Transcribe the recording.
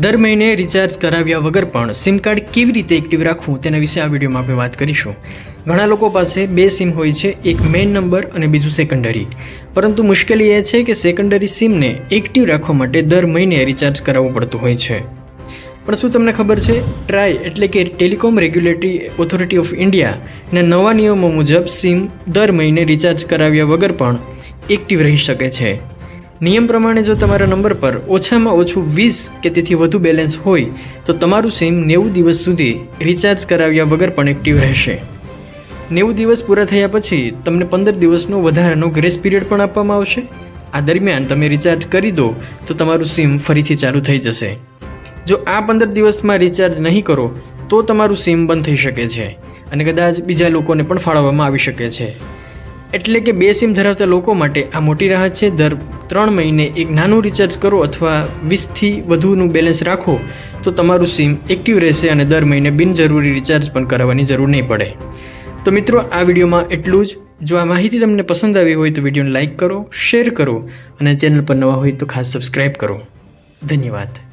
દર મહિને રિચાર્જ કરાવ્યા વગર પણ સિમ કાર્ડ કેવી રીતે એક્ટિવ રાખવું તેના વિશે આ વિડીયોમાં આપણે વાત કરીશું. ઘણા લોકો પાસે બે સિમ હોય છે, એક મેઇન નંબર અને બીજું સેકન્ડરી. પરંતુ મુશ્કેલી એ છે કે સેકન્ડરી સિમને એક્ટિવ રાખવા માટે દર મહિને રિચાર્જ કરાવવું પડતું હોય છે. પણ શું તમને ખબર છે, ટ્રાય એટલે કે ટેલિકોમ રેગ્યુલેટરી ઓથોરિટી ઓફ ઇન્ડિયાના નવા નિયમો મુજબ સિમ દર મહિને રિચાર્જ કરાવ્યા વગર પણ એક્ટિવ રહી શકે છે. નિયમ પ્રમાણે જો તમારા નંબર પર ઓછામાં ઓછું 20 કે તેથી વધુ બેલેન્સ હોય તો તમારું સિમ 90 દિવસ સુધી રિચાર્જ કરાવ્યા વગર પણ એક્ટિવ રહેશે. 90 દિવસ પૂરા થયા પછી તમને 15 દિવસનો વધારાનો ગ્રેસ પીરિયડ પણ આપવામાં આવશે. આ દરમિયાન તમે રિચાર્જ કરી દો તો તમારું સિમ ફરીથી ચાલુ થઈ જશે. જો આ 15 દિવસમાં રિચાર્જ નહીં કરો તો તમારું સિમ બંધ થઈ શકે છે અને કદાચ બીજા લોકોને પણ ફાળવવામાં આવી શકે છે. એટલે કે બે સિમ ધરાવતા લોકો માટે આ મોટી રાહત છે. દર 3 મહિને એક નાનું રિચાર્જ કરો અથવા 20થી વધુનું બેલેન્સ રાખો તો તમારું સિમ એક્ટિવ રહેશે અને દર મહિને બિનજરૂરી રિચાર્જ પણ કરાવવાની જરૂર નહીં પડે. તો મિત્રો, આ વિડીયોમાં એટલું જ. જો આ માહિતી તમને પસંદ આવી હોય તો વિડીયોને લાઇક કરો, શેર કરો અને ચેનલ પર નવા હોય તો ખાસ સબસ્ક્રાઈબ કરો. ધન્યવાદ.